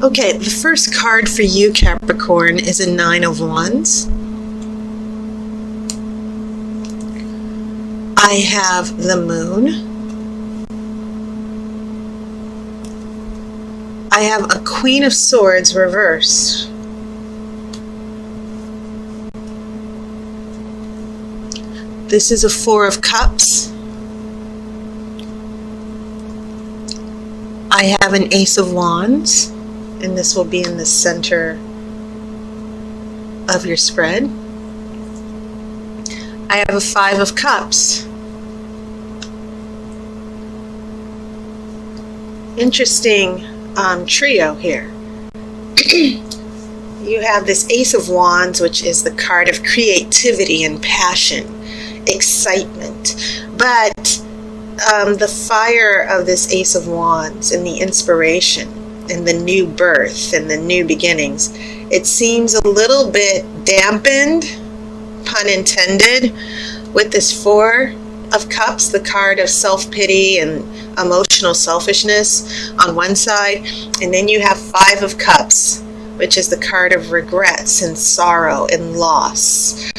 Okay, the first card for you, Capricorn, is a Nine of Wands. I have the Moon. I have a Queen of Swords reversed. This is a Four of Cups. I have an Ace of Wands, and this will be in the center of your spread. I have a Five of Cups. Interesting trio here. You have this Ace of Wands, which is the card of creativity and passion, excitement, but the fire of this Ace of Wands and the inspiration and the new birth and the new beginnings, it seems a little bit dampened, pun intended, with this Four of Cups, the card of self-pity and emotional selfishness on one side, and then you have Five of Cups, which is the card of regrets and sorrow and loss.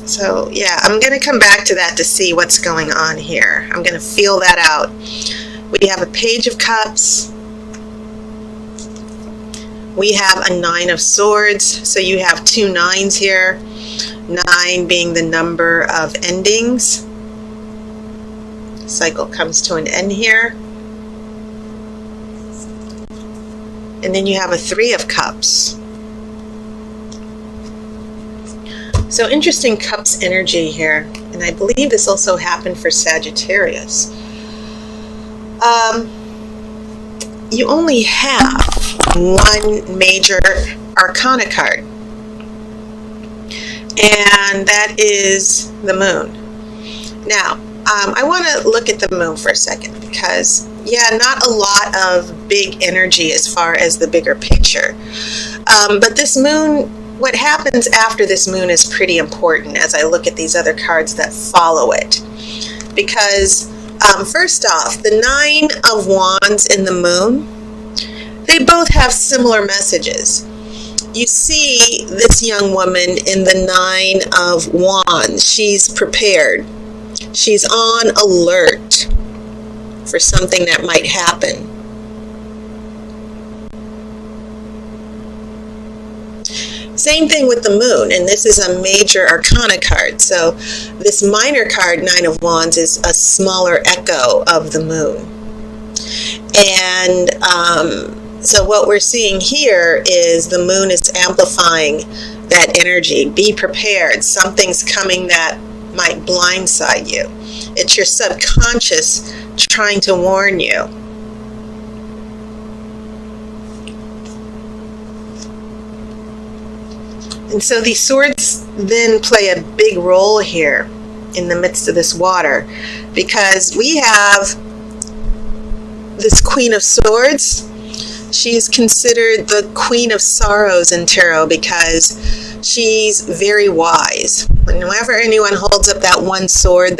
So yeah, I'm going to come back to that to see what's going on here. I'm going to feel that out. We have a Page of Cups. We have a Nine of Swords. So you have two nines here. 9 being the number of endings. Cycle comes to an end here. And then you have a Three of Cups. So interesting Cups energy here. And I believe this also happened for Sagittarius. You only have one major arcana card, and that is the Moon. Now, I want to look at the Moon for a second because, yeah, not a lot of big energy as far as the bigger picture. But this Moon, what happens after this Moon is pretty important as I look at these other cards that follow it. Because, first off, the Nine of Wands and the Moon, they both have similar messages. You see this young woman in the Nine of Wands. She's prepared. She's on alert for something that might happen. Same thing with the Moon, and this is a major arcana card. So this minor card, Nine of Wands, is a smaller echo of the Moon. And so what we're seeing here is the Moon is amplifying that energy. Be prepared. Something's coming that might blindside you. It's your subconscious trying to warn you. And so these swords then play a big role here in the midst of this water, because we have this Queen of Swords. She is considered the Queen of Sorrows in tarot because she's very wise. Whenever anyone holds up that one sword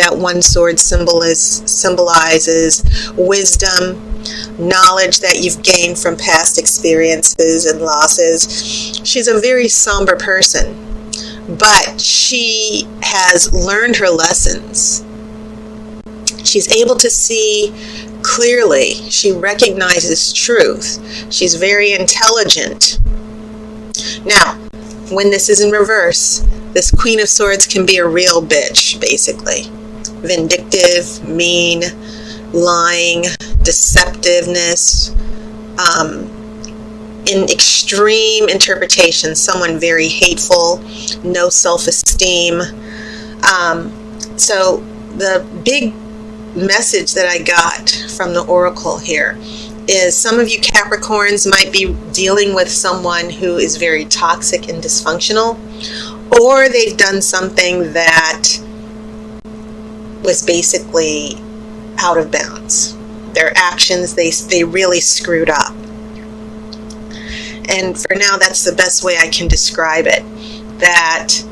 symbolizes wisdom, knowledge that you've gained from past experiences and losses. She's a very somber person, but she has learned her lessons. She's able to see clearly. She recognizes truth. She's very intelligent. Now, when this is in reverse, this Queen of Swords can be a real bitch, basically. Vindictive, mean, lying, deceptiveness, in extreme interpretation, someone very hateful, no self-esteem. So the big message that I got from the oracle here is some of you Capricorns might be dealing with someone who is very toxic and dysfunctional, or they've done something that was basically out of bounds. Their actions, they really screwed up. And for now, that's the best way I can describe it. That,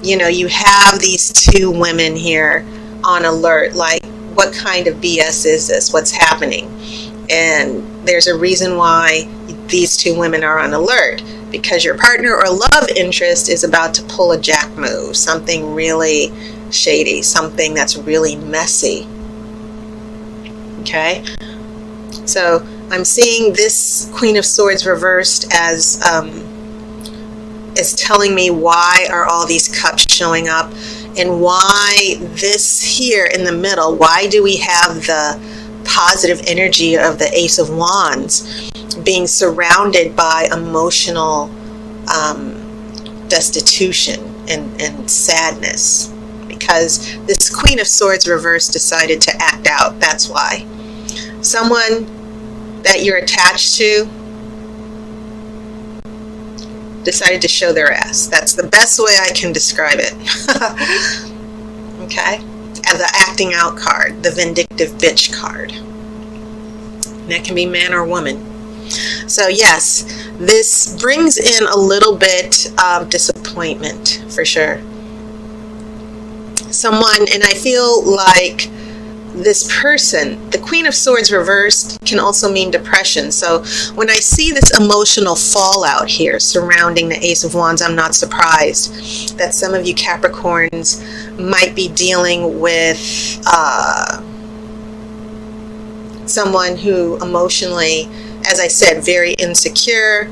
you have these two women here on alert, like, what kind of BS is this? What's happening? And there's a reason why these two women are on alert, because your partner or love interest is about to pull a jack move, something really shady, something that's really messy. Okay? So I'm seeing this Queen of Swords reversed as telling me why are all these cups showing up, and why this here in the middle, why do we have the positive energy of the Ace of Wands being surrounded by emotional destitution and sadness? Because this Queen of Swords reversed decided to act out. That's why. Someone that you're attached to decided to show their ass. That's the best way I can describe it. Okay? And the acting out card, the vindictive bitch card. And that can be man or woman. So yes, this brings in a little bit of disappointment for sure. Someone, and I feel like this person, the Queen of Swords reversed can also mean depression. So when I see this emotional fallout here surrounding the Ace of Wands, I'm not surprised that some of you Capricorns might be dealing with someone who emotionally, as I said, very insecure,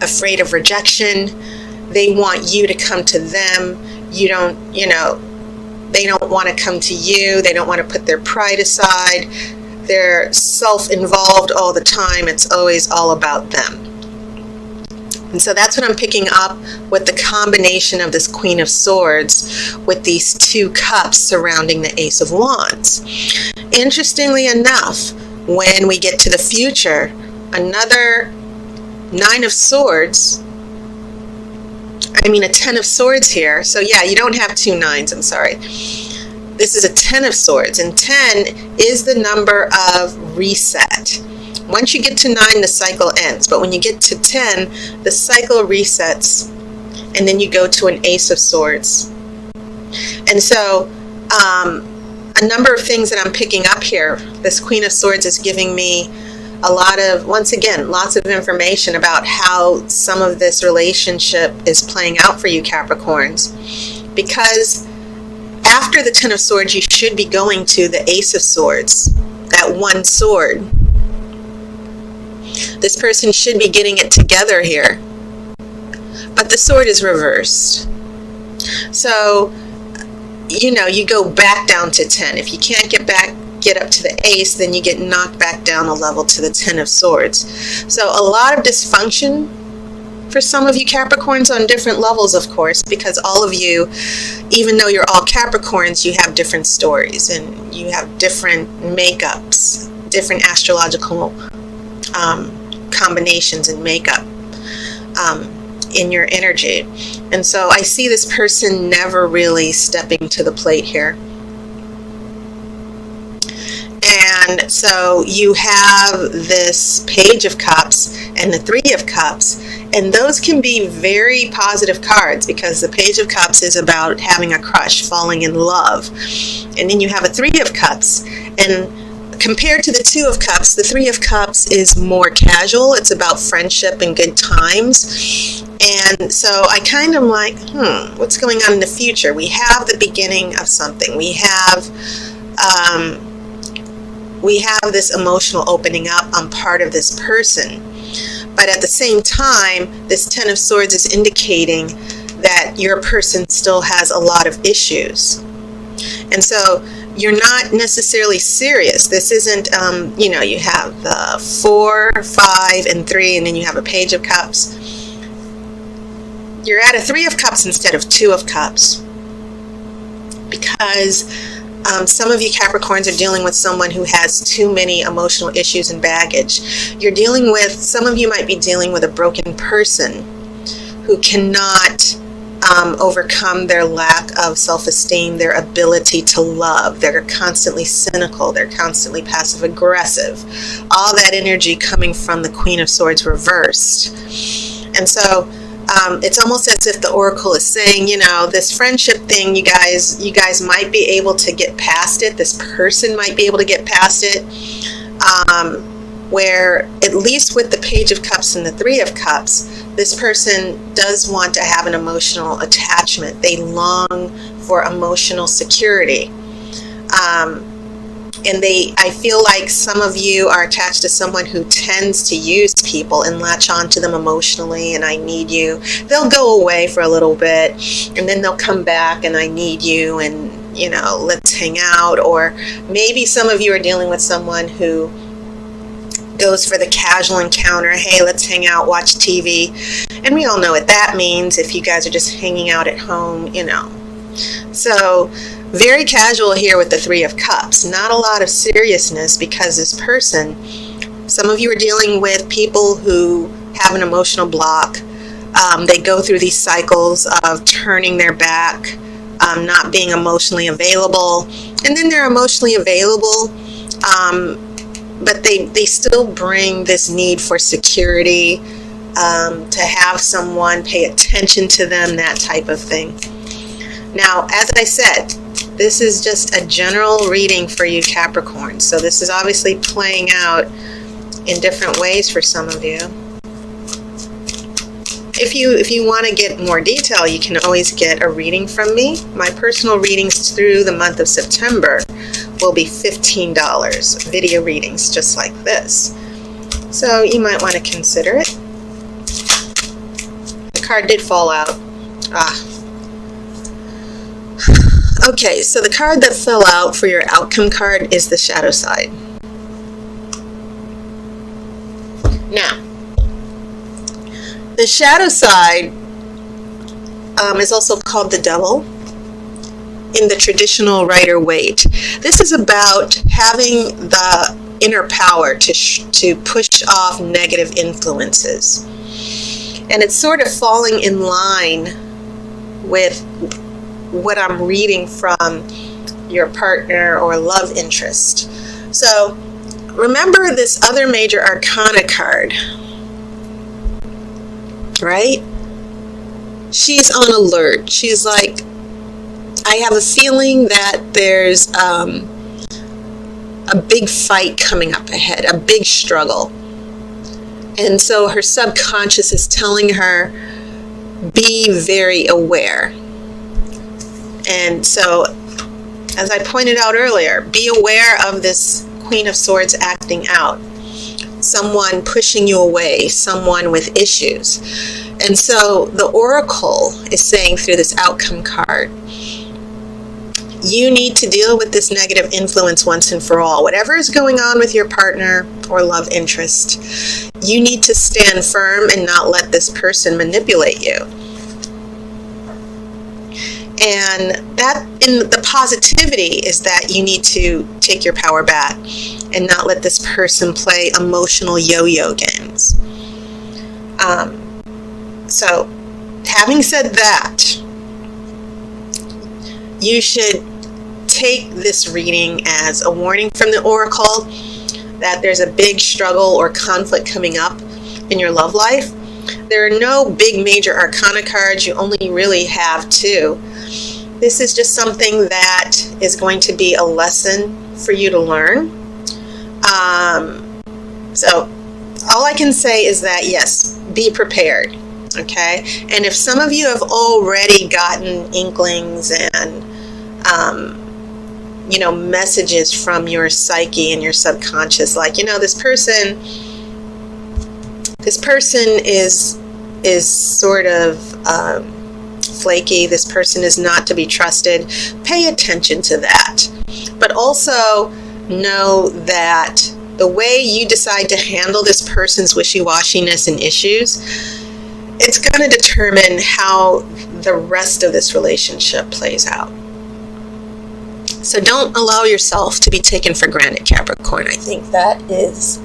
afraid of rejection. They want you to come to them. You don't, they don't want to come to you. They don't want to put their pride aside. They're self-involved all the time. It's always all about them. And so that's what I'm picking up with the combination of this Queen of Swords with these two cups surrounding the Ace of Wands. Interestingly enough, when we get to the future, another Nine of Swords, a 10 of Swords here. So yeah, you don't have two nines, I'm sorry. This is a 10 of Swords, and 10 is the number of reset. Once you get to 9, the cycle ends. But when you get to 10, the cycle resets, and then you go to an Ace of Swords. And so, a number of things that I'm picking up here. This Queen of Swords is giving me a lot of, once again, lots of information about how some of this relationship is playing out for you Capricorns. Because after the 10 of Swords, you should be going to the Ace of Swords, that one sword. This person should be getting it together here. But the sword is reversed. So, you go back down to 10. If you can't get up to the Ace, then you get knocked back down a level to the 10 of Swords. So a lot of dysfunction for some of you Capricorns on different levels, of course, because all of you, even though you're all Capricorns, you have different stories and you have different makeups, different astrological combinations and makeup in your energy. And so I see this person never really stepping to the plate here. And so you have this Page of Cups and the Three of Cups, and those can be very positive cards because the Page of Cups is about having a crush, falling in love. And then you have a Three of Cups, and compared to the Two of Cups, the Three of Cups is more casual. It's about friendship and good times. And so I kind of like, what's going on in the future? We have the beginning of something. We have this emotional opening up on part of this person. But at the same time, this 10 of Swords is indicating that your person still has a lot of issues. And so you're not necessarily serious. This isn't, you have the 4, 5, and 3, and then you have a Page of Cups. You're at a 3 of Cups instead of 2 of Cups. Because some of you Capricorns are dealing with someone who has too many emotional issues and baggage. Some of you might be dealing with a broken person who cannot overcome their lack of self-esteem, their ability to love. They're constantly cynical. They're constantly passive-aggressive. All that energy coming from the Queen of Swords reversed. And so it's almost as if the Oracle is saying, this friendship thing, you guys might be able to get past it. This person might be able to get past it. where, at least with the Page of Cups and the Three of Cups, this person does want to have an emotional attachment. They long for emotional security. And I feel like some of you are attached to someone who tends to use people and latch onto them emotionally, and I need you. They'll go away for a little bit, and then they'll come back, and I need you, and, you know, let's hang out. Or maybe some of you are dealing with someone who goes for the casual encounter. Hey, let's hang out, watch TV. And we all know what that means if you guys are just hanging out at home, you know. So very casual here with the Three of Cups. Not a lot of seriousness, because this person, some of you are dealing with people who have an emotional block. They go through these cycles of turning their back, not being emotionally available, and then they're emotionally available, but they still bring this need for security, to have someone pay attention to them, that type of thing. Now, as I said, this is just a general reading for you, Capricorn. So this is obviously playing out in different ways for some of you. If you want to get more detail, you can always get a reading from me. My personal readings through the month of September will be $15. Video readings just like this. So you might want to consider it. The card did fall out. Okay, so the card that fell out for your outcome card is the shadow side. Now, the shadow side is also called the devil in the traditional Rider-Waite. This is about having the inner power to push off negative influences. And it's sort of falling in line with what I'm reading from your partner or love interest. So remember this other major arcana card, right? She's on alert. She's like, I have a feeling that there's a big fight coming up ahead, a big struggle. And so her subconscious is telling her, be very aware. And so, as I pointed out earlier, be aware of this Queen of Swords acting out. Someone pushing you away, someone with issues. And so the Oracle is saying through this outcome card, you need to deal with this negative influence once and for all. Whatever is going on with your partner or love interest, you need to stand firm and not let this person manipulate you. And that, in the positivity, is that you need to take your power back and not let this person play emotional yo-yo games. So, having said that, you should take this reading as a warning from the Oracle that there's a big struggle or conflict coming up in your love life. There are no big major arcana cards. You only really have two. This is just something that is going to be a lesson for you to learn. So all I can say is that, yes, be prepared, okay? And if some of you have already gotten inklings and, messages from your psyche and your subconscious, like, this person is sort of flaky, this person is not to be trusted, pay attention to that. But also know that the way you decide to handle this person's wishy-washiness and issues, it's going to determine how the rest of this relationship plays out. So don't allow yourself to be taken for granted, Capricorn. I think that is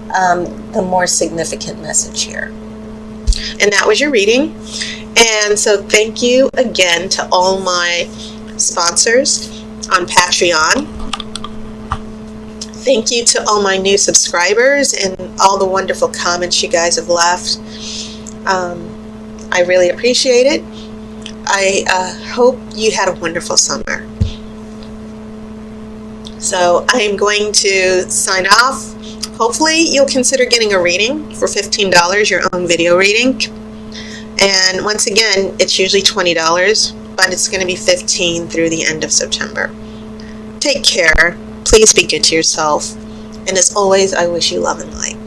the more significant message here. And that was your reading. And so thank you again to all my sponsors on Patreon. Thank you to all my new subscribers and all the wonderful comments you guys have left. I really appreciate it. I hope you had a wonderful summer. So I am going to sign off hopefully you'll consider getting a reading for $15, your own video reading. And once again, it's usually $20, but it's going to be $15 through the end of September. Take care. Please be good to yourself. And as always, I wish you love and light.